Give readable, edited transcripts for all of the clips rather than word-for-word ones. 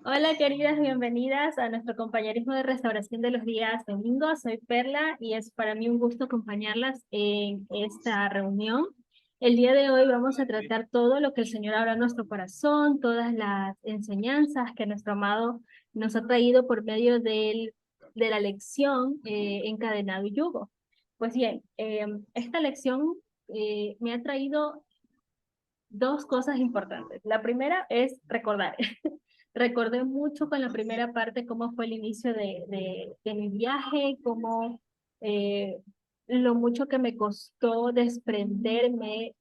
Hola queridas, bienvenidas a nuestro compañerismo de restauración de los días domingos. Soy Perla y es para mí un gusto acompañarlas en esta reunión. El día de hoy vamos a tratar todo lo que el Señor habla en nuestro corazón, todas las enseñanzas que nuestro amado nos ha traído por medio de la lección Encadenado y Yugo. Pues bien, esta lección me ha traído dos cosas importantes. La primera es recordar. Recordé mucho con la primera parte cómo fue el inicio de mi viaje, cómo eh, lo mucho que me costó desprenderme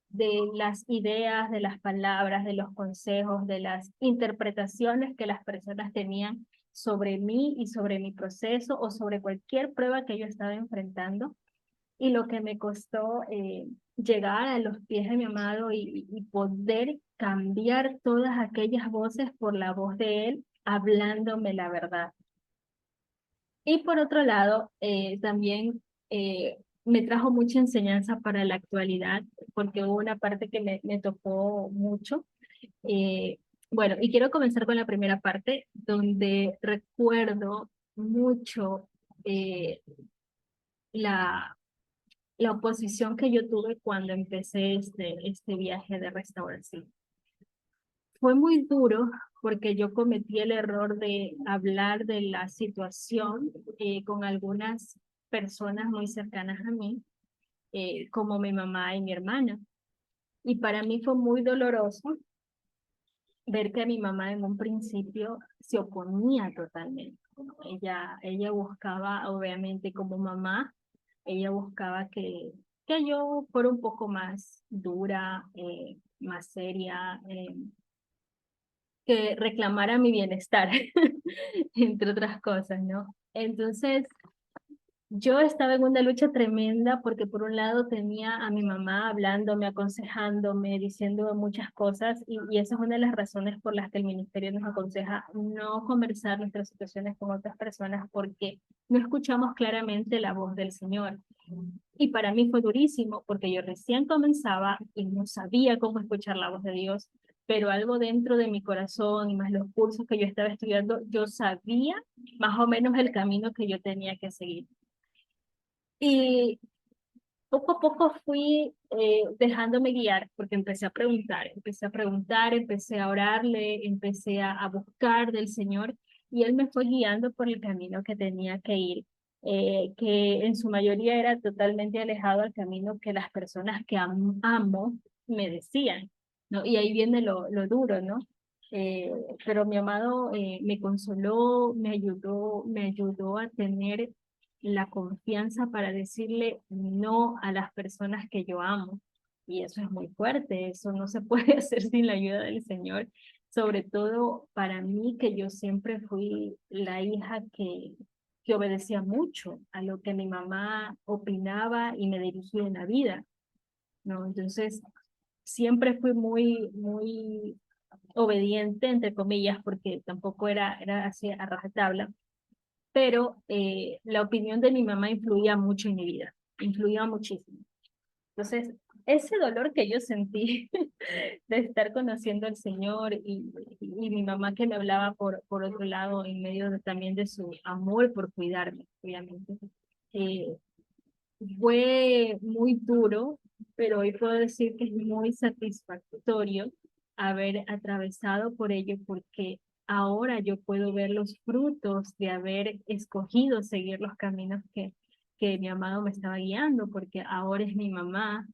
de las ideas, de las palabras, de los consejos, de las interpretaciones que las personas tenían sobre mí y sobre mi proceso o sobre cualquier prueba que yo estaba enfrentando y lo que me costó llegar a los pies de mi amado y poder cambiar todas aquellas voces por la voz de él hablándome la verdad. Y por otro lado, también me trajo mucha enseñanza para la actualidad, porque hubo una parte que me tocó mucho. Eh, bueno, y quiero comenzar con la primera parte, donde recuerdo mucho eh, la la oposición que yo tuve cuando empecé este viaje de restauración. Fue muy duro porque yo cometí el error de hablar de la situación con algunas personas muy cercanas a mí, como mi mamá y mi hermana. Y para mí fue muy doloroso ver que mi mamá en un principio se oponía totalmente. Ella buscaba, obviamente, como mamá, ella buscaba que yo fuera un poco más dura, más seria, que reclamara mi bienestar, entre otras cosas, ¿no? Entonces, yo estaba en una lucha tremenda porque por un lado tenía a mi mamá hablándome, aconsejándome, diciendo muchas cosas y esa es una de las razones por las que el ministerio nos aconseja no conversar nuestras situaciones con otras personas porque no escuchamos claramente la voz del Señor. Y para mí fue durísimo porque yo recién comenzaba y no sabía cómo escuchar la voz de Dios, pero algo dentro de mi corazón y más los cursos que yo estaba estudiando, yo sabía más o menos el camino que yo tenía que seguir. Y poco a poco fui dejándome guiar porque empecé a preguntar, empecé a orarle, empecé a buscar del Señor y Él me fue guiando por el camino que tenía que ir, que en su mayoría era totalmente alejado al camino que las personas que amo me decían, ¿no? Y ahí viene lo duro, ¿no? Eh, pero mi amado me consoló, me ayudó a tener la confianza para decirle no a las personas que yo amo. Y eso es muy fuerte, eso no se puede hacer sin la ayuda del Señor, sobre todo para mí que yo siempre fui la hija que obedecía mucho a lo que mi mamá opinaba y me dirigía en la vida, ¿no? Entonces, siempre fui muy obediente, entre comillas, porque tampoco era así a rajatabla, pero la opinión de mi mamá influía mucho en mi vida, influía muchísimo. Entonces, ese dolor que yo sentí de estar conociendo al Señor y mi mamá que me hablaba por otro lado en medio también de su amor por cuidarme, obviamente, eh, fue muy duro, pero hoy puedo decir que es muy satisfactorio haber atravesado por ello porque ahora yo puedo ver los frutos de haber escogido seguir los caminos que mi amado me estaba guiando, porque ahora es mi mamá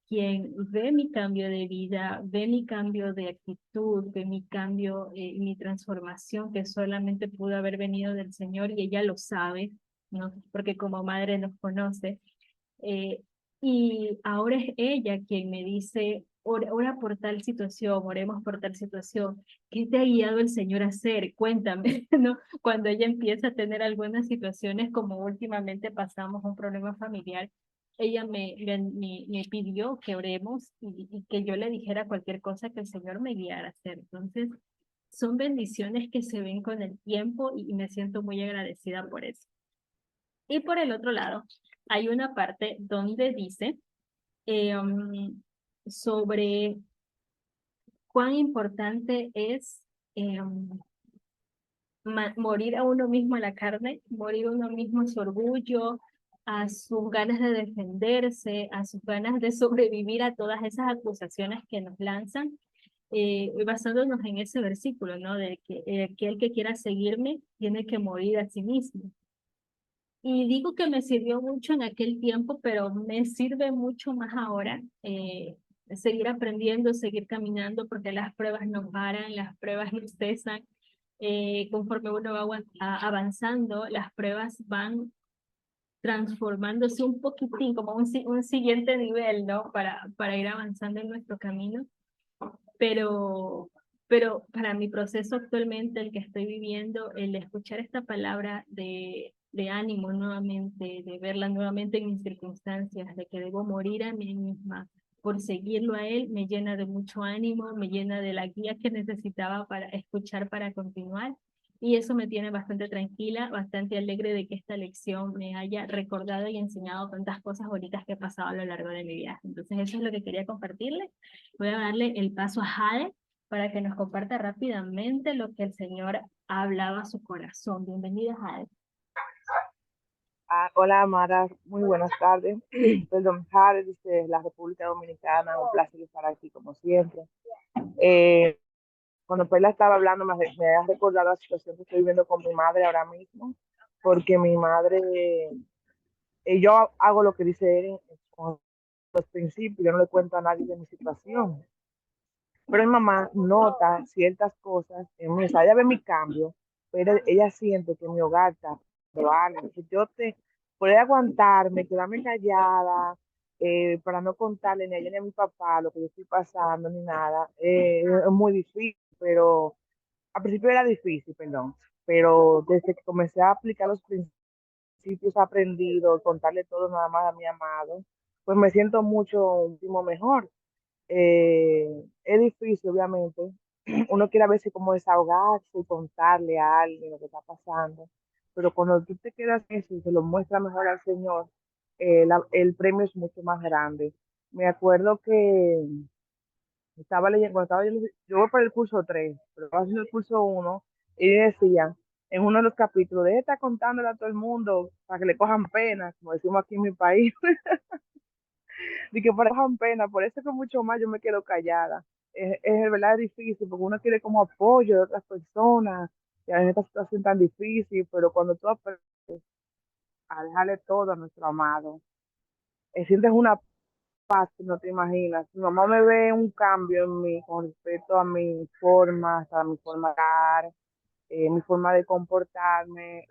quien ve mi cambio de vida, ve mi cambio de actitud, ve mi cambio, mi transformación que solamente pudo haber venido del Señor y ella lo sabe, ¿no? Porque como madre nos conoce. Eh, y ahora es ella quien me dice, ora por tal situación, oremos por tal situación. ¿Qué te ha guiado el Señor a hacer? Cuéntame, ¿no? Cuando ella empieza a tener algunas situaciones, como últimamente pasamos un problema familiar, ella me pidió que oremos y que yo le dijera cualquier cosa que el Señor me guiara a hacer. Entonces, son bendiciones que se ven con el tiempo y me siento muy agradecida por eso. Y por el otro lado, hay una parte donde dice sobre cuán importante es morir a uno mismo a la carne, morir uno mismo a su orgullo, a sus ganas de defenderse, a sus ganas de sobrevivir a todas esas acusaciones que nos lanzan, basándonos en ese versículo, ¿no? De que aquel que quiera seguirme tiene que morir a sí mismo. Y digo que me sirvió mucho en aquel tiempo, pero me sirve mucho más ahora. Seguir aprendiendo, seguir caminando, porque las pruebas no paran, las pruebas no cesan. Conforme uno va avanzando, las pruebas van transformándose un poquitín, como un siguiente nivel, ¿no? Para ir avanzando en nuestro camino. Pero, pero para mi proceso actualmente, el que estoy viviendo, el escuchar esta palabra de ánimo nuevamente, de verla nuevamente en mis circunstancias, de que debo morir a mí misma por seguirlo a él, me llena de mucho ánimo, me llena de la guía que necesitaba para escuchar, para continuar. Y eso me tiene bastante tranquila, bastante alegre de que esta lección me haya recordado y enseñado tantas cosas bonitas que he pasado a lo largo de mi vida. Entonces eso es lo que quería compartirles. Voy a darle el paso a Jade para que nos comparta rápidamente lo que el Señor ha hablado a su corazón. Bienvenida, Jade. Hola Mara, muy buenas tardes. Perdón, Jade, desde la República Dominicana, un placer estar aquí como siempre. Eh, Cuando Perla estaba hablando, me ha recordado la situación que estoy viviendo con mi madre ahora mismo, porque mi madre, yo hago lo que dice él con los principios, yo no le cuento a nadie de mi situación, pero mi mamá nota ciertas cosas en mí, o sea, ella ve mi cambio, pero ella siente que mi hogar está algo, que yo te puedo aguantarme, quedarme callada, para no contarle ni a ella ni a mi papá lo que yo estoy pasando ni nada, es muy difícil, pero al principio era difícil, perdón, pero desde que comencé a aplicar los principios aprendidos, contarle todo nada más a mi amado, pues me siento muchísimo mejor. Es difícil, obviamente. Uno quiere a veces como desahogarse y contarle a alguien lo que está pasando, pero cuando tú te quedas en eso y se lo muestras mejor al Señor, el premio es mucho más grande. Me acuerdo que estaba leyendo, cuando estaba leyendo, yo voy por el curso 3 pero estaba haciendo el curso 1 y decía en uno de los capítulos, de estar contándole a todo el mundo para que le cojan pena, como decimos aquí en mi país, de que para cojan pena, por eso que mucho más yo me quedo callada. Es verdad, es difícil, porque uno quiere como apoyo de otras personas, y en esta situación tan difícil, pero cuando tú aprendes a dejarle todo a nuestro amado, sientes una paz que no te imaginas. Mi mamá me ve un cambio en mí con respecto a mi forma, a mi forma de hablar, mi forma de comportarme,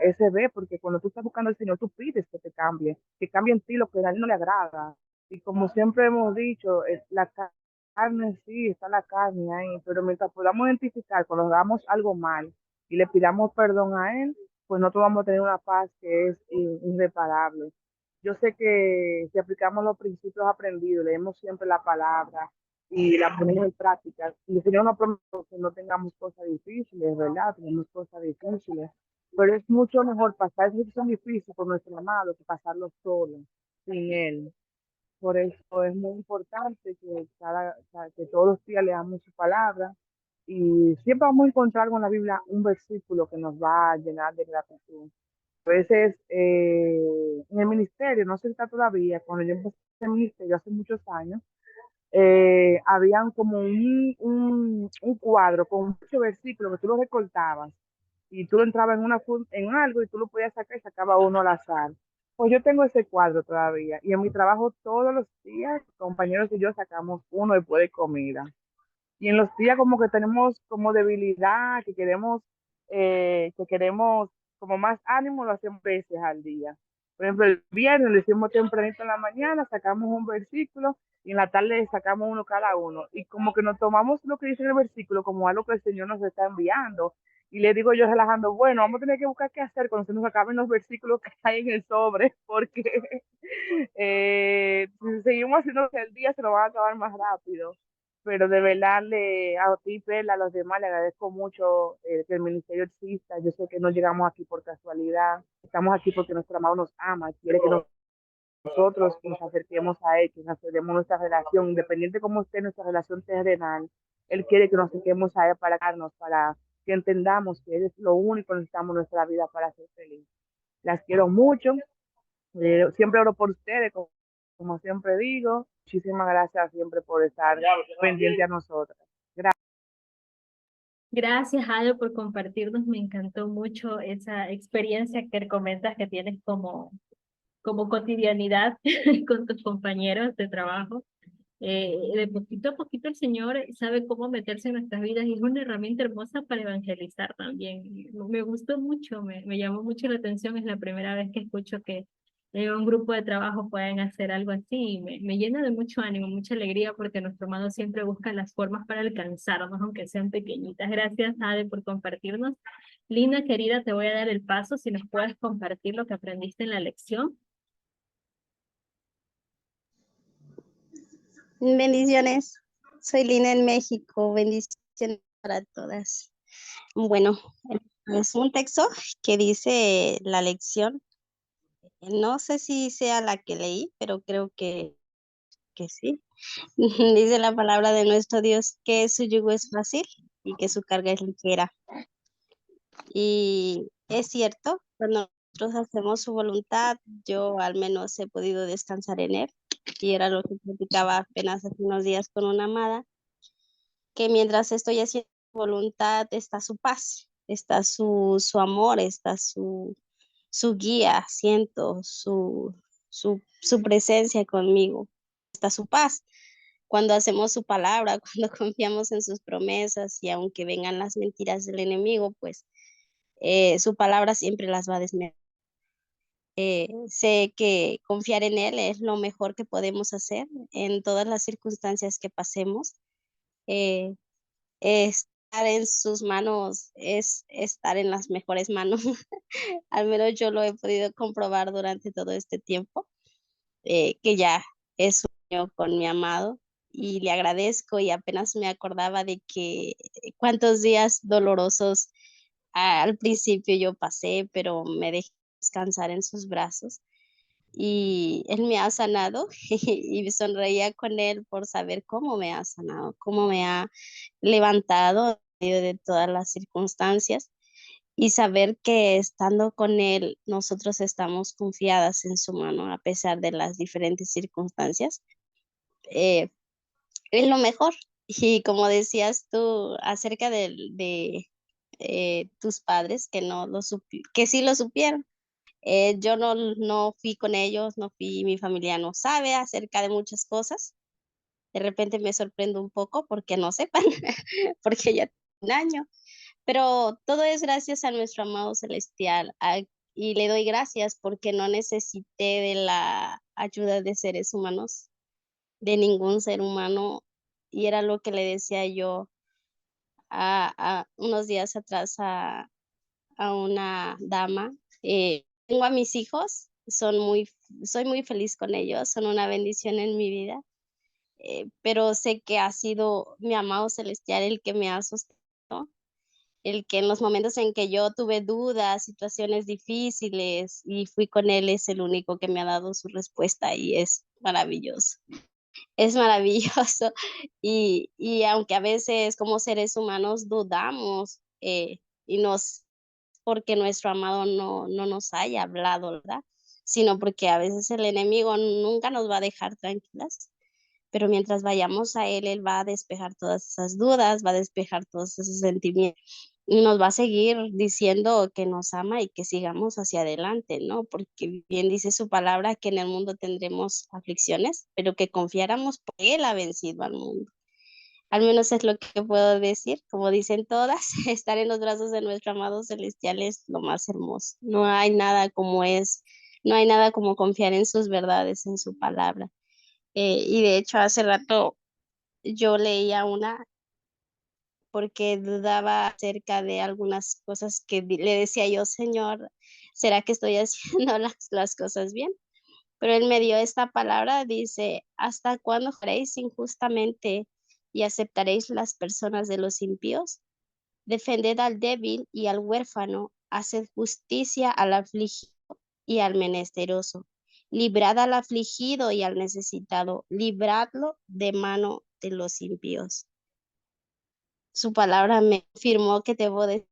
ese ve, porque cuando tú estás buscando al Señor, tú pides que cambie en ti lo que a Él no le agrada. Y como siempre hemos dicho, la carne sí, está la carne ahí, pero mientras podamos identificar cuando hagamos algo mal y le pidamos perdón a Él, pues nosotros vamos a tener una paz que es irreparable. Yo sé que si aplicamos los principios aprendidos, leemos siempre la palabra y la ponemos en práctica, y el Señor nos promete que no tengamos cosas difíciles, ¿verdad? Tenemos cosas difíciles, pero es mucho mejor pasar esa situación difícil con nuestro amado que pasarlo solo, sin Él. Por eso es muy importante que todos los días leamos su palabra y siempre vamos a encontrar con la Biblia un versículo que nos va a llenar de gratitud. A veces en el ministerio, no sé si está todavía, cuando yo empecé el ministerio hace muchos años, habían como un cuadro con muchos versículos que tú lo recortabas y tú lo entrabas en algo y tú lo podías sacar y sacaba uno al azar. Pues yo tengo ese cuadro todavía y en mi trabajo todos los días, compañeros y yo sacamos uno después de comida. Y en los días como que tenemos como debilidad, que queremos como más ánimo, lo hacemos veces al día. Por ejemplo, el viernes lo hicimos tempranito en la mañana, sacamos un versículo y en la tarde sacamos uno cada uno. Y como que nos tomamos lo que dice el versículo como algo que el Señor nos está enviando. Y le digo yo relajando, bueno, vamos a tener que buscar qué hacer cuando se nos acaben los versículos que hay en el sobre, porque si seguimos haciendo el día se nos va a acabar más rápido. Pero de verdad a ti, Perla, a los demás, le agradezco mucho que el ministerio exista. Yo sé que no llegamos aquí por casualidad, estamos aquí porque nuestro amado nos ama, quiere que nosotros nos acerquemos a Él, que nos acerquemos nuestra relación, independiente de cómo esté nuestra relación terrenal, Él quiere que nos acerquemos a Él para darnos, para que entendamos que Él es lo único que necesitamos en nuestra vida para ser feliz. Las quiero mucho, siempre oro por ustedes, como siempre digo. Muchísimas gracias siempre por estar pendiente a nosotros. Gracias. Gracias, Ade, por compartirnos. Me encantó mucho esa experiencia que comentas que tienes como cotidianidad con tus compañeros de trabajo. De poquito a poquito el Señor sabe cómo meterse en nuestras vidas y es una herramienta hermosa para evangelizar también. Me gustó mucho, me llamó mucho la atención. Es la primera vez que escucho que en un grupo de trabajo pueden hacer algo así y me llena de mucho ánimo, mucha alegría porque nuestro hermano siempre busca las formas para alcanzarnos, aunque sean pequeñitas. Gracias, Ade, por compartirnos. Lina, querida, te voy a dar el paso si nos puedes compartir lo que aprendiste en la lección. Bendiciones. Soy Lina en México. Bendiciones para todas. Bueno, es un texto que dice la lección. No sé si sea la que leí, pero creo que sí. Dice la palabra de nuestro Dios que su yugo es fácil y que su carga es ligera. Y es cierto, cuando nosotros hacemos su voluntad, yo al menos he podido descansar en él. Y era lo que platicaba apenas hace unos días con una amada, que mientras estoy haciendo voluntad está su paz, está su amor, está su guía, siento su presencia conmigo, está su paz. Cuando hacemos su palabra, cuando confiamos en sus promesas y aunque vengan las mentiras del enemigo, pues su palabra siempre las va a desmentir. Sé que confiar en Él es lo mejor que podemos hacer en todas las circunstancias que pasemos. Eh, Estar en sus manos es estar en las mejores manos. Al menos yo lo he podido comprobar durante todo este tiempo, que ya es un año con mi amado y le agradezco y apenas me acordaba de que cuántos días dolorosos al principio yo pasé, pero me dejé descansar en sus brazos y él me ha sanado y sonreía con él por saber cómo me ha sanado, cómo me ha levantado en medio de todas las circunstancias y saber que estando con él nosotros estamos confiadas en su mano a pesar de las diferentes circunstancias. eh, es lo mejor. Y como decías tú acerca de tus padres que no que sí lo supieron, yo no fui con ellos, no fui, mi familia no sabe acerca de muchas cosas. De repente me sorprendo un poco porque no sepan, porque ya tiene un año. Pero todo es gracias a nuestro amado celestial. Y le doy gracias porque no necesité de la ayuda de seres humanos, de ningún ser humano. Y era lo que le decía yo a unos días atrás a una dama. Tengo a mis hijos, soy muy feliz con ellos, son una bendición en mi vida, pero sé que ha sido mi amado celestial el que me ha sostenido, el que en los momentos en que yo tuve dudas, situaciones difíciles y fui con él, es el único que me ha dado su respuesta y es maravilloso. Es maravilloso y aunque a veces como seres humanos dudamos y nos porque nuestro amado no nos haya hablado, ¿verdad? Sino porque a veces el enemigo nunca nos va a dejar tranquilas, pero mientras vayamos a él, él va a despejar todas esas dudas, va a despejar todos esos sentimientos y nos va a seguir diciendo que nos ama y que sigamos hacia adelante, ¿no? Porque bien dice su palabra que en el mundo tendremos aflicciones, pero que confiáramos porque él ha vencido al mundo. Al menos es lo que puedo decir. Como dicen todas, estar en los brazos de nuestro amado celestial es lo más hermoso. No hay nada como es, no hay nada como confiar en sus verdades, en su palabra. Y de hecho, hace rato yo leía una porque dudaba acerca de algunas cosas que le decía yo, Señor, ¿será que estoy haciendo las cosas bien? Pero él me dio esta palabra, dice, ¿hasta cuándo jugaréis injustamente y aceptaréis las personas de los impíos? Defended al débil y al huérfano, haced justicia al afligido y al menesteroso. Librad al afligido y al necesitado, libradlo de mano de los impíos. Su palabra me afirmó que debo de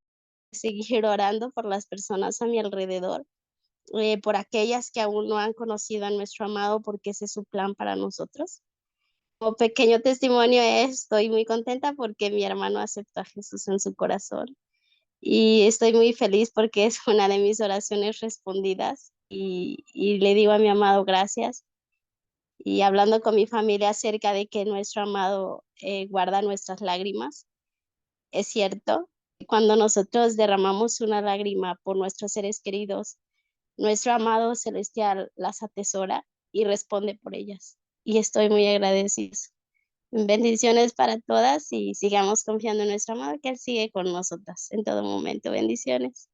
seguir orando por las personas a mi alrededor, por aquellas que aún no han conocido a nuestro amado, porque ese es su plan para nosotros. Como pequeño testimonio, estoy muy contenta porque mi hermano aceptó a Jesús en su corazón y estoy muy feliz porque es una de mis oraciones respondidas y le digo a mi amado gracias. Y hablando con mi familia acerca de que nuestro amado guarda nuestras lágrimas, es cierto, cuando nosotros derramamos una lágrima por nuestros seres queridos, nuestro amado celestial las atesora y responde por ellas. Y estoy muy agradecida. Bendiciones para todas y sigamos confiando en nuestro amado, que Él sigue con nosotras en todo momento. Bendiciones.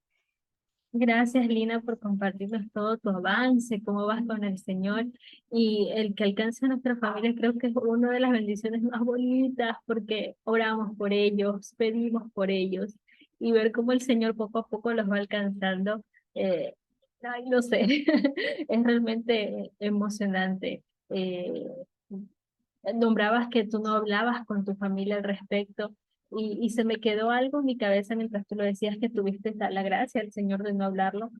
Gracias, Lina, por compartirnos todo tu avance, cómo vas con el Señor y el que alcance a nuestra familia. Creo que es una de las bendiciones más bonitas porque oramos por ellos, pedimos por ellos y ver cómo el Señor poco a poco los va alcanzando. eh, Ay, no sé, es realmente emocionante. Eh, Nombrabas que tú no hablabas con tu familia al respecto y se me quedó algo en mi cabeza mientras tú lo decías que tuviste la gracia del Señor de no hablarlo.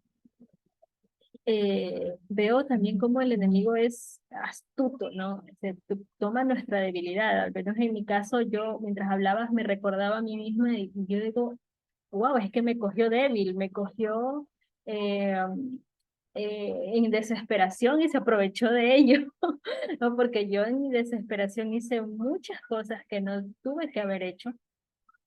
Veo también cómo el enemigo es astuto, ¿no? Toma nuestra debilidad, al menos en mi caso, yo mientras hablabas me recordaba a mí misma y yo digo, wow, es que me cogió débil, me cogió eh, en desesperación y se aprovechó de ello, ¿no? Porque yo en mi desesperación hice muchas cosas que no tuve que haber hecho,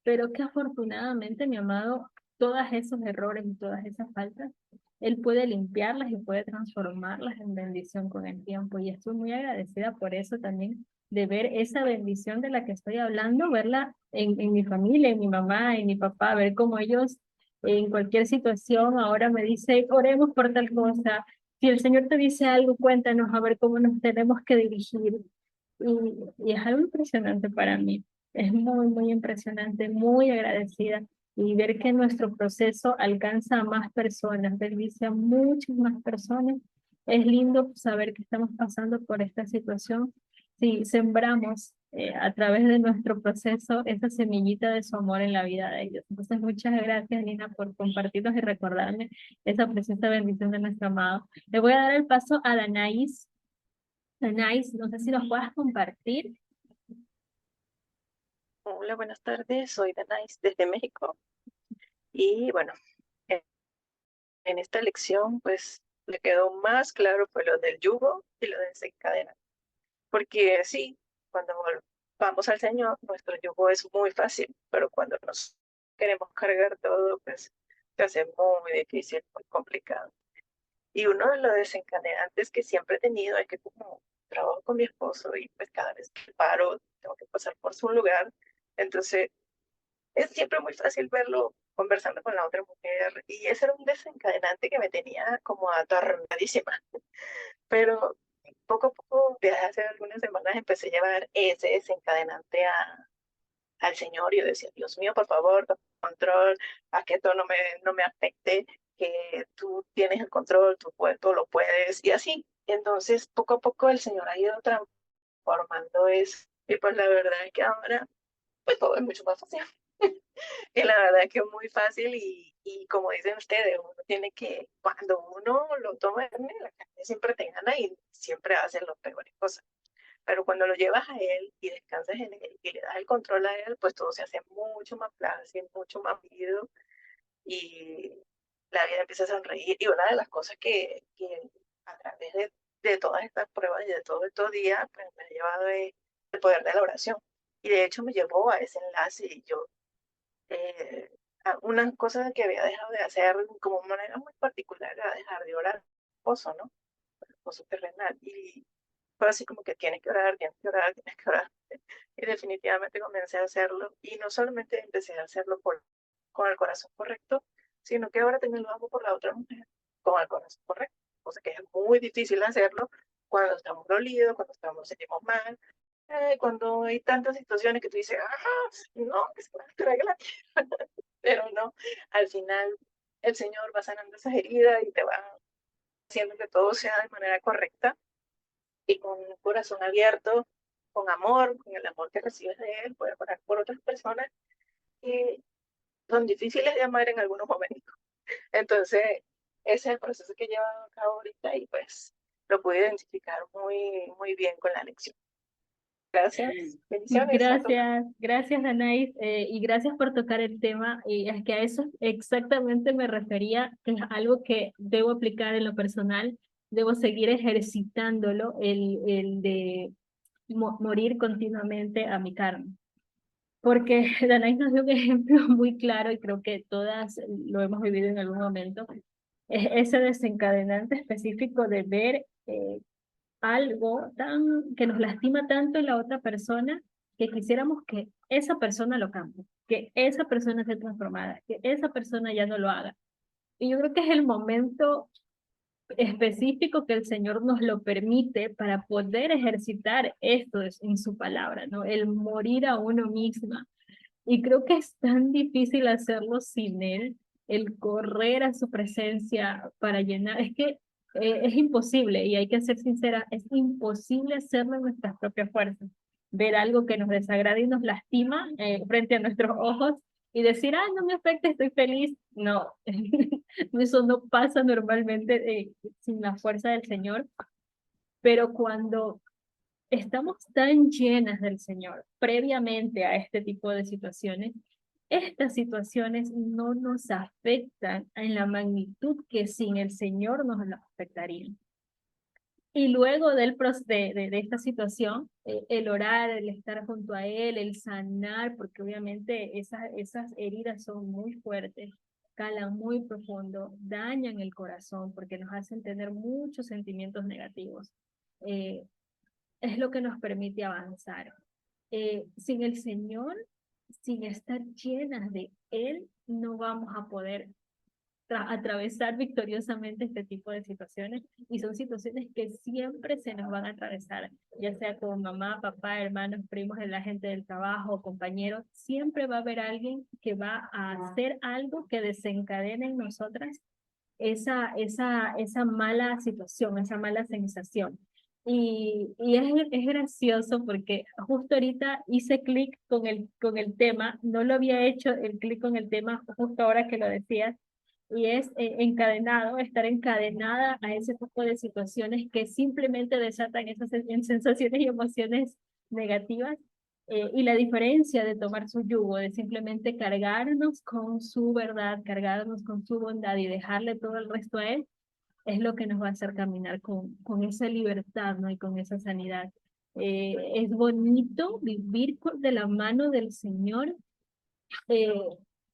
pero que afortunadamente mi amado, todos esos errores y todas esas faltas, Él puede limpiarlas y puede transformarlas en bendición con el tiempo. Y estoy muy agradecida por eso también, de ver esa bendición de la que estoy hablando, verla en mi familia, en mi mamá, en mi papá, ver cómo ellos en cualquier situación ahora me dice, oremos por tal cosa. Si el Señor te dice algo, cuéntanos a ver cómo nos tenemos que dirigir. Y es algo impresionante para mí. Es muy, muy impresionante, muy agradecida. Y ver que nuestro proceso alcanza a más personas, bendice a muchas más personas. Es lindo saber que estamos pasando por esta situación. Si sembramos a través de nuestro proceso esa semillita de su amor en la vida de ellos. Entonces, muchas gracias, Lina, por compartirnos y recordarme esa preciosa bendición de nuestro amado. Le voy a dar el paso a Danaís. Danaís, no sé si nos puedas compartir. Hola, buenas tardes. Soy Danais desde México. Y bueno, en, en esta lección, pues le quedó más claro fue lo del yugo y lo de desencadenar. Porque sí, cuando vamos al Señor, nuestro yugo es muy fácil, pero cuando nos queremos cargar todo, pues se hace muy difícil, muy complicado. Y uno de los desencadenantes que siempre he tenido es que como trabajo con mi esposo y pues cada vez que paro, tengo que pasar por su lugar. Entonces, es siempre muy fácil verlo conversando con la otra mujer y ese era un desencadenante que me tenía como atornadísima, pero poco a poco, desde hace algunas semanas empecé a llevar ese desencadenante al Señor y yo decía, Dios mío, por favor, toma control, a que esto no me afecte, que tú tienes el control, tú lo puedes y así. Entonces, poco a poco el Señor ha ido transformando eso y pues la verdad es que ahora pues todo es mucho más fácil. Y la verdad es que es muy fácil y como dicen ustedes, uno tiene que, cuando uno lo toma, la carne siempre te gana y siempre hacen las peores cosas. Pero cuando lo llevas a él y descansas en él y le das el control a él, pues todo se hace mucho más fácil, mucho más vivido y la vida empieza a sonreír. Y una de las cosas que a través de todas estas pruebas y de todos estos días, pues me ha llevado es el poder de la oración. Y de hecho me llevó a ese enlace y yo eh, unas cosas que había dejado de hacer como manera muy particular era dejar de orar, esposo, ¿no? El esposo terrenal. Y fue así como que tienes que orar, tienes que orar, tienes que orar. Y definitivamente comencé a hacerlo. Y no solamente empecé a hacerlo con el corazón correcto, sino que ahora también lo hago por la otra mujer, con el corazón correcto. Cosa que es muy difícil hacerlo cuando estamos dolidos, cuando estamos sentimos mal, cuando hay tantas situaciones que tú dices, ah, no, que se me traiga la pero no, al final el Señor va sanando esas heridas y te va haciendo que todo sea de manera correcta y con un corazón abierto, con amor, con el amor que recibes de Él, puedes orar por otras personas y son difíciles de amar en algunos momentos. Entonces, ese es el proceso que he llevado a cabo ahorita y pues lo pude identificar muy bien con la lección. Gracias, bendiciones a todos. Gracias Danais, y gracias por tocar el tema, y es que a eso exactamente me refería, que es algo que debo aplicar en lo personal, debo seguir ejercitándolo, el de morir continuamente a mi carne. Porque Danais nos dio un ejemplo muy claro y creo que todas lo hemos vivido en algún momento, es ese desencadenante específico de ver algo que nos lastima tanto en la otra persona que quisiéramos que esa persona lo cambie, que esa persona sea transformada, que esa persona ya no lo haga. Y yo creo que es el momento específico que el Señor nos lo permite para poder ejercitar esto en su palabra, ¿no? El morir a uno misma. Y creo que es tan difícil hacerlo sin Él, el correr a su presencia para llenar. Es que es imposible, y hay que ser sincera, es imposible hacerlo en nuestras propias fuerzas. Ver algo que nos desagrada y nos lastima frente a nuestros ojos y decir, ah, no me afecta, estoy feliz. No, eso no pasa normalmente sin la fuerza del Señor. Pero cuando estamos tan llenas del Señor previamente a este tipo de situaciones, estas situaciones no nos afectan en la magnitud que sin el Señor nos las afectarían. Y luego de esta situación, el orar, el estar junto a Él, el sanar, porque obviamente esas heridas son muy fuertes, calan muy profundo, dañan el corazón porque nos hacen tener muchos sentimientos negativos. Eh, es lo que nos permite avanzar. Sin el Señor, sin estar llenas de Él, no vamos a poder atravesar victoriosamente este tipo de situaciones, y son situaciones que siempre se nos van a atravesar, ya sea con mamá, papá, hermanos, primos, la gente del trabajo, compañeros. Siempre va a haber alguien que va a hacer algo que desencadene en nosotras esa mala situación, esa mala sensación. Y es gracioso porque justo ahorita hice clic con el tema, no lo había hecho el clic con el tema justo ahora que lo decías, y es estar encadenada a ese tipo de situaciones que simplemente desatan esas sensaciones y emociones negativas. Y la diferencia de tomar su yugo, de simplemente cargarnos con su verdad, cargarnos con su bondad y dejarle todo el resto a Él, es lo que nos va a hacer caminar con esa libertad, ¿no? Y con esa sanidad. Es bonito vivir de la mano del Señor, eh,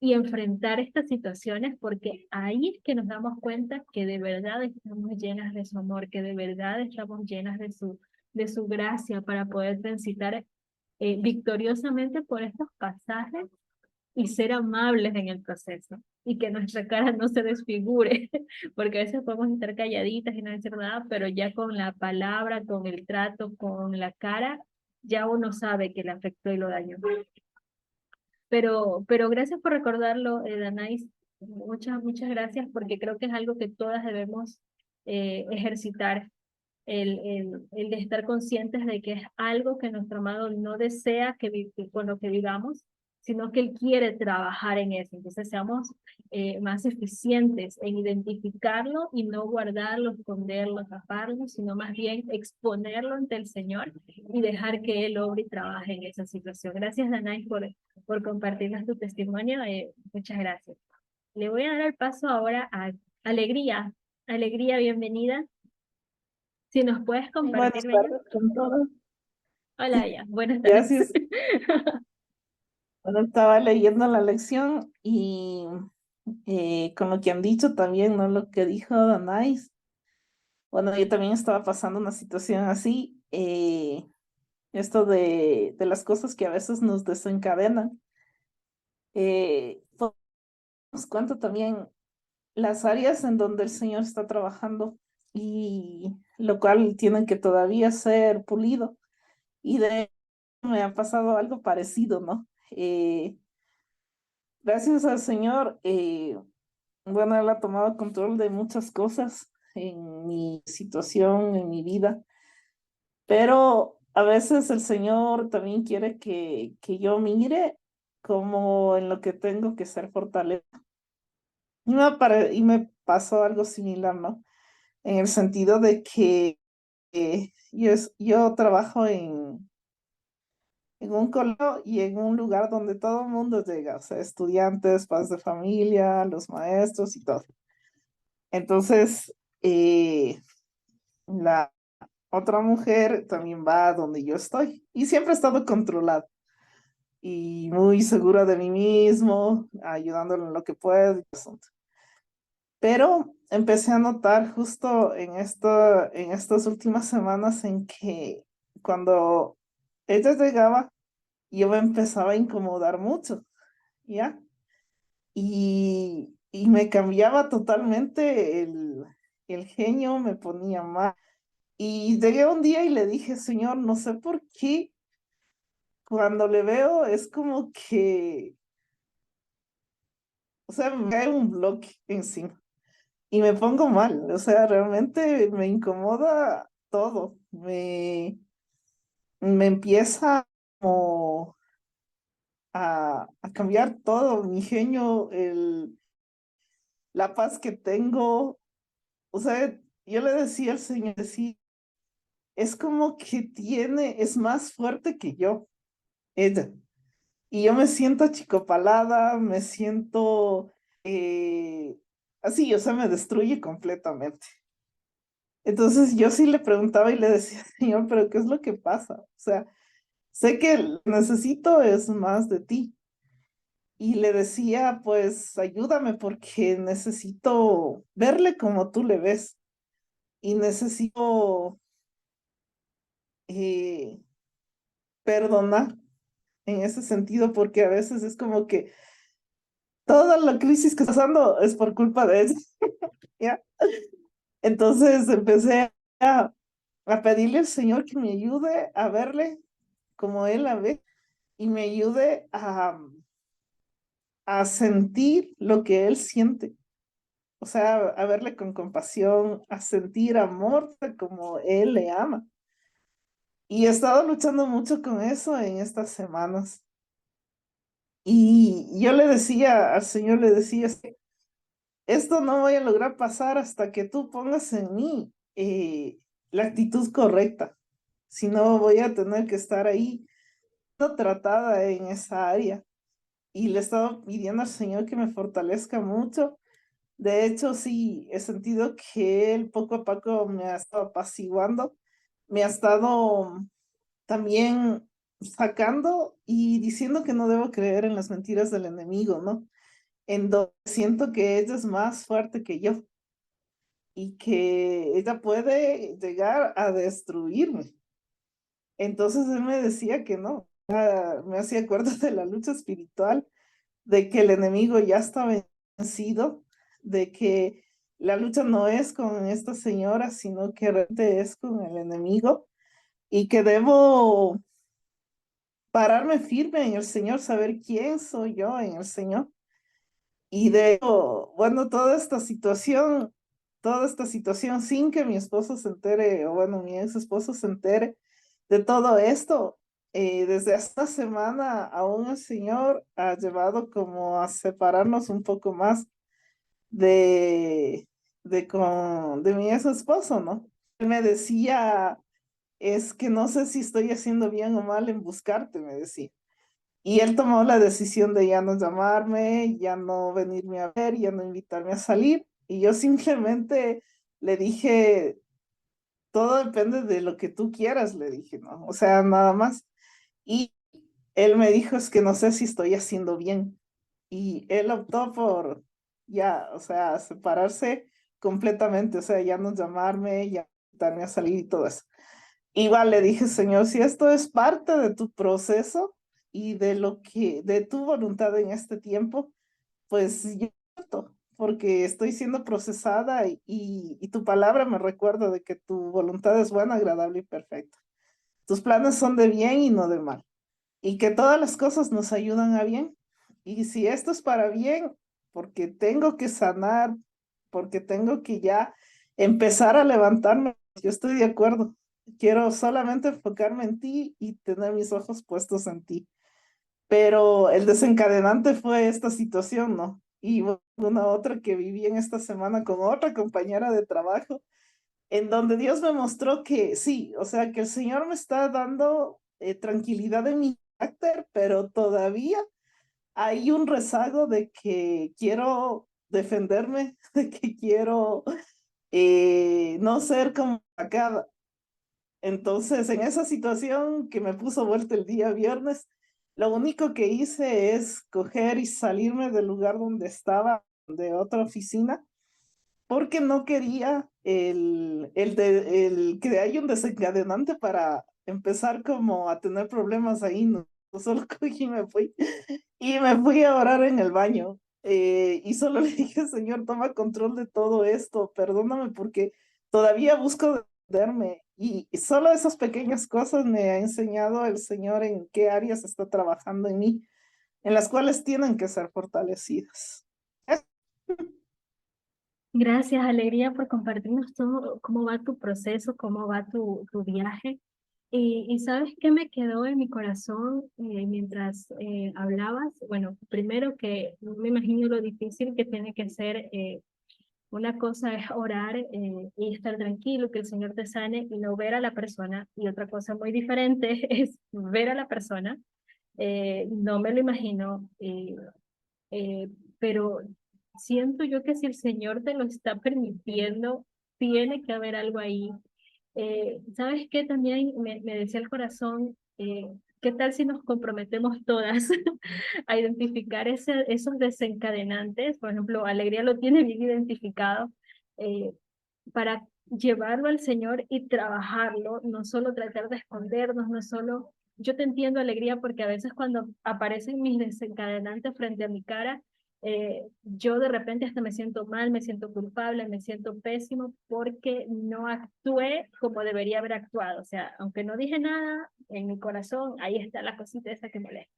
y enfrentar estas situaciones, porque ahí es que nos damos cuenta que de verdad estamos llenas de su amor, que de verdad estamos llenas de su gracia para poder transitar victoriosamente por estos pasajes y ser amables en el proceso, y que nuestra cara no se desfigure, porque a veces podemos estar calladitas y no decir nada, pero ya con la palabra, con el trato, con la cara, ya uno sabe que le afectó y lo dañó. Pero gracias por recordarlo, Danais. Muchas gracias, porque creo que es algo que todas debemos ejercitar, el de estar conscientes de que es algo que nuestro amado no desea que con lo que vivamos, sino que Él quiere trabajar en eso. Entonces seamos más eficientes en identificarlo y no guardarlo, esconderlo, taparlo, sino más bien exponerlo ante el Señor y dejar que Él obre y trabaje en esa situación. Gracias, Danay, por compartirnos tu testimonio. Muchas gracias. Le voy a dar el paso ahora a Alegría. Alegría, bienvenida. Si nos puedes Buenas compartir, Bella. tardes con todos. Hola, Bella. Buenas tardes. Gracias. Bueno, estaba leyendo la lección y con lo que han dicho también, ¿no? Lo que dijo Danais. Bueno, yo también estaba pasando una situación así. Esto de las cosas que a veces nos desencadenan. Nos cuenta también las áreas en donde el Señor está trabajando, y lo cual tiene que todavía ser pulido. Y de me ha pasado algo parecido, ¿no? Gracias al Señor, bueno, Él ha tomado control de muchas cosas en mi situación, en mi vida, pero a veces el Señor también quiere que yo mire como en lo que tengo que ser fortaleza. Y me pasó algo similar, ¿no? En el sentido de que yo trabajo en un colegio y en un lugar donde todo el mundo llega, o sea, estudiantes, padres de familia, los maestros y todo. Entonces, la otra mujer también va a donde yo estoy y siempre he estado controlada y muy segura de mí mismo, ayudándole en lo que puedo. Pero empecé a notar justo en estas últimas semanas en que cuando ella llegaba, yo me empezaba a incomodar mucho, ¿ya? Y me cambiaba totalmente el genio, me ponía mal. Y llegué un día y le dije, Señor, no sé por qué cuando le veo es como que, o sea, me cae un bloque encima y me pongo mal, o sea, realmente me incomoda todo, me empieza como a cambiar todo, mi genio, la paz que tengo, o sea, yo le decía al Señor, sí, es como que es más fuerte que yo, ella. Y yo me siento achicopalada, me siento así, o sea, me destruye completamente. Entonces yo sí le preguntaba y le decía, Señor, pero ¿qué es lo que pasa? O sea, sé que lo que necesito es más de ti. Y le decía, pues ayúdame porque necesito verle como tú le ves. Y necesito eh, perdonar en ese sentido porque a veces es como que toda la crisis que está pasando es por culpa de él, ¿ya? Entonces empecé a pedirle al Señor que me ayude a verle como Él la ve y me ayude a sentir lo que Él siente. O sea, a verle con compasión, a sentir amor como Él le ama. Y he estado luchando mucho con eso en estas semanas. Y yo le decía al Señor, le decía, esto no voy a lograr pasar hasta que tú pongas en mí la actitud correcta. Si no, voy a tener que estar ahí no tratada en esa área. Y le he estado pidiendo al Señor que me fortalezca mucho. De hecho, sí, he sentido que Él poco a poco me ha estado apaciguando, me ha estado también sacando y diciendo que no debo creer en las mentiras del enemigo, ¿no? En donde siento que ella es más fuerte que yo y que ella puede llegar a destruirme. Entonces él me decía que no, me hacía acuerdo de la lucha espiritual, de que el enemigo ya está vencido, de que la lucha no es con esta señora, sino que realmente es con el enemigo y que debo pararme firme en el Señor, saber quién soy yo en el Señor. Y de bueno, toda esta situación sin que mi esposo se entere, o bueno, mi ex esposo se entere de todo esto, desde esta semana aún el Señor ha llevado como a separarnos un poco más de, de mi ex esposo, ¿no? Él me decía, es que no sé si estoy haciendo bien o mal en buscarte, me decía. Y él tomó la decisión de ya no llamarme, ya no venirme a ver, ya no invitarme a salir. Y yo simplemente le dije, todo depende de lo que tú quieras, le dije, ¿no? O sea, nada más. Y él me dijo, es que no sé si estoy haciendo bien. Y él optó por ya, o sea, separarse completamente, o sea, ya no llamarme, ya no invitarme a salir y todo eso. Igual le dije, Señor, si esto es parte de tu proceso y de de tu voluntad en este tiempo, pues yo acepto, porque estoy siendo procesada y tu palabra me recuerda de que tu voluntad es buena, agradable y perfecta. Tus planes son de bien y no de mal, y que todas las cosas nos ayudan a bien. Y si esto es para bien, porque tengo que sanar, porque tengo que ya empezar a levantarme, yo estoy de acuerdo. Quiero solamente enfocarme en ti y tener mis ojos puestos en ti. pero el desencadenante fue esta situación, ¿no? Y una otra que viví en esta semana con otra compañera de trabajo, en donde Dios me mostró que sí, o sea, que el Señor me está dando tranquilidad en mi carácter, pero todavía hay un rezago de que quiero defenderme, de que quiero no ser como acá. Entonces, en esa situación que me puso vuelta el día viernes, lo único que hice es coger y salirme del lugar donde estaba, de otra oficina, porque no quería el que haya un desencadenante para empezar como a tener problemas ahí, no. Solo cogí y me fui. Y me fui a orar en el baño. Y solo le dije, Señor, toma control de todo esto, perdóname porque todavía busco defenderme. Y solo esas pequeñas cosas me ha enseñado el Señor en qué áreas está trabajando en mí, en las cuales tienen que ser fortalecidas. Gracias, Alegría, por compartirnos todo, cómo va tu proceso, cómo va tu viaje. Y ¿sabes qué me quedó en mi corazón mientras hablabas? Bueno, primero que no me imagino lo difícil que tiene que ser. Una cosa es orar y estar tranquilo, que el Señor te sane y no ver a la persona. Y otra cosa muy diferente es ver a la persona. No me lo imagino. Eh, pero siento yo que si el Señor te lo está permitiendo, tiene que haber algo ahí. ¿Sabes qué? También me decía el corazón, ¿qué tal si nos comprometemos todas a identificar esos desencadenantes? Por ejemplo, Alegría lo tiene bien identificado, eh, para llevarlo al Señor y trabajarlo, no solo tratar de escondernos, no solo... Yo te entiendo, Alegría, porque a veces cuando aparecen mis desencadenantes frente a mi cara, yo de repente hasta me siento mal, me siento culpable, me siento pésimo porque no actué como debería haber actuado. O sea, aunque no dije nada, en mi corazón, ahí está la cosita esa que molesta,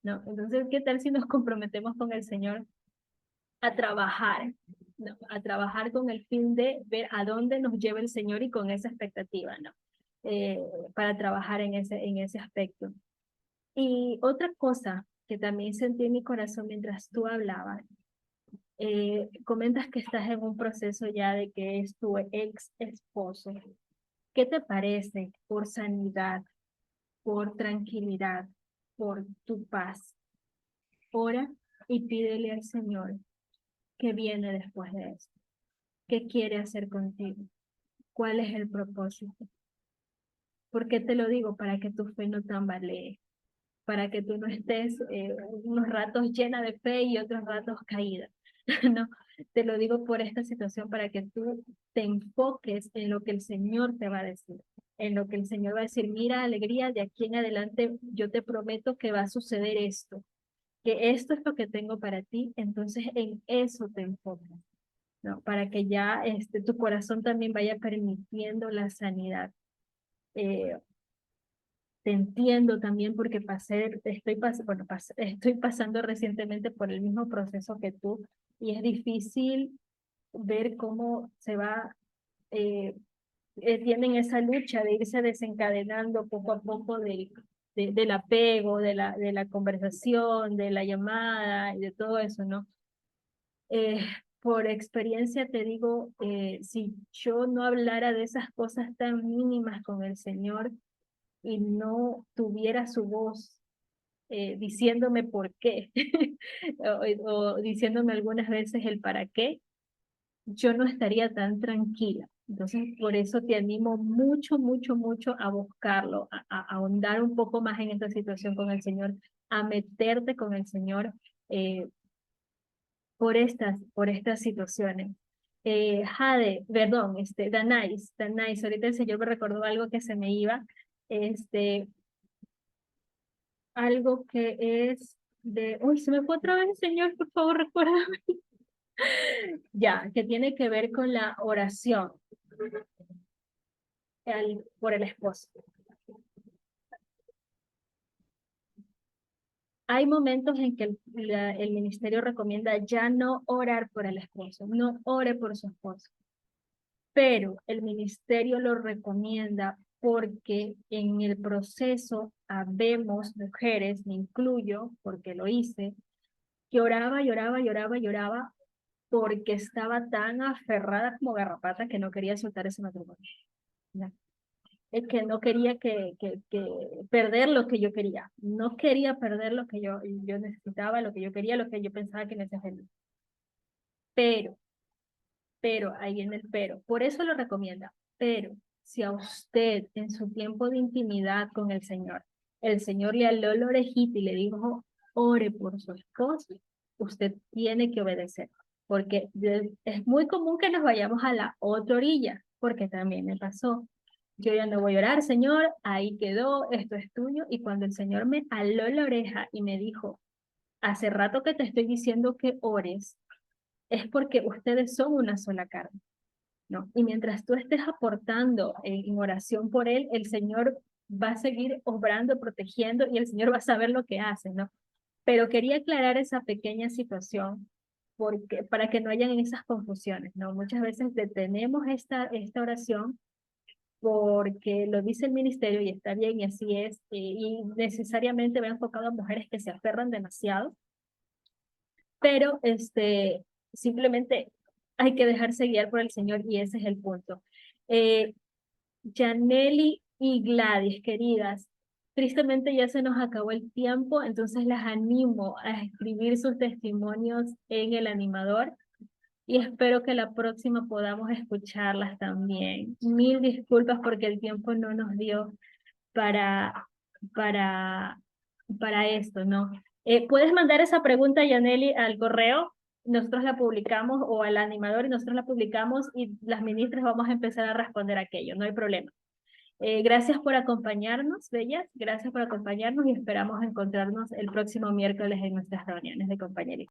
¿no? Entonces, ¿qué tal si nos comprometemos con el Señor a trabajar, ¿no? A trabajar con el fin de ver a dónde nos lleva el Señor y con esa expectativa, ¿no? Eh, para trabajar en ese aspecto. Y otra cosa que también sentí en mi corazón mientras tú hablabas, comentas que estás en un proceso ya de que es tu ex esposo. ¿Qué te parece por sanidad, por tranquilidad, por tu paz? Ora y pídele al Señor qué viene después de esto. ¿Qué quiere hacer contigo? ¿Cuál es el propósito? ¿Por qué te lo digo? Para que tu fe no tambalee, para que tú no estés unos ratos llena de fe y otros ratos caída. No, te lo digo por esta situación para que tú te enfoques en lo que el Señor te va a decir, en lo que el Señor va a decir, mira, Alegría, de aquí en adelante yo te prometo que va a suceder esto, que esto es lo que tengo para ti, entonces en eso te enfocas, ¿no? Para que ya tu corazón también vaya permitiendo la sanidad. Eh, Te entiendo también porque estoy pasando recientemente por el mismo proceso que tú y es difícil ver cómo se va, eh, tienen esa lucha de irse desencadenando poco a poco del apego, de la conversación, de la llamada y de todo eso, ¿no? Eh, por experiencia te digo, si yo no hablara de esas cosas tan mínimas con el Señor y no tuviera su voz diciéndome por qué o diciéndome algunas veces el para qué, yo no estaría tan tranquila. Entonces, por eso te animo mucho, mucho, mucho a buscarlo, a ahondar un poco más en esta situación con el Señor, a meterte con el Señor por estas situaciones. Perdón, Danais, ahorita el Señor me recordó algo que se me iba, este, algo que es uy, se me fue otra vez, Señor, por favor, recuérdame. Ya, que tiene que ver con la oración por el esposo. Hay momentos en que el ministerio recomienda ya no orar por el esposo, no ore por su esposo, pero el ministerio lo recomienda porque en el proceso habemos mujeres, me incluyo, porque lo hice, lloraba, lloraba, lloraba, lloraba, porque estaba tan aferrada como garrapata que no quería soltar ese matrimonio. ¿Ya? Es que no quería que perder lo que yo quería. No quería perder lo que yo necesitaba, lo que yo quería, lo que yo pensaba que necesitaba. Pero, ahí viene el pero. Por eso lo recomienda. Pero si a usted en su tiempo de intimidad con el Señor le aló la orejita y le dijo, ore por su esposo, usted tiene que obedecer. Porque es muy común que nos vayamos a la otra orilla, porque también me pasó. Yo ya no voy a orar, Señor, ahí quedó, esto es tuyo. Y cuando el Señor me aló la oreja y me dijo, hace rato que te estoy diciendo que ores, es porque ustedes son una sola carne, ¿no? Y mientras tú estés aportando en oración por él, el Señor va a seguir obrando, protegiendo y el Señor va a saber lo que hace, ¿no? Pero quería aclarar esa pequeña situación porque, para que no hayan esas confusiones, ¿no? Muchas veces detenemos esta oración porque lo dice el ministerio y está bien y así es, y necesariamente va enfocado a mujeres que se aferran demasiado, pero simplemente hay que dejarse guiar por el Señor y ese es el punto. Janely y Gladys, queridas, tristemente ya se nos acabó el tiempo, entonces las animo a escribir sus testimonios en el animador y espero que la próxima podamos escucharlas también. Mil disculpas porque el tiempo no nos dio para, para, para esto, ¿no? Puedes mandar esa pregunta, Yaneli, al correo, nosotros la publicamos, o al animador, y nosotros la publicamos, y las ministras vamos a empezar a responder aquello, no hay problema. Gracias por acompañarnos, bellas, gracias por acompañarnos, y esperamos encontrarnos el próximo miércoles en nuestras reuniones de compañerismo.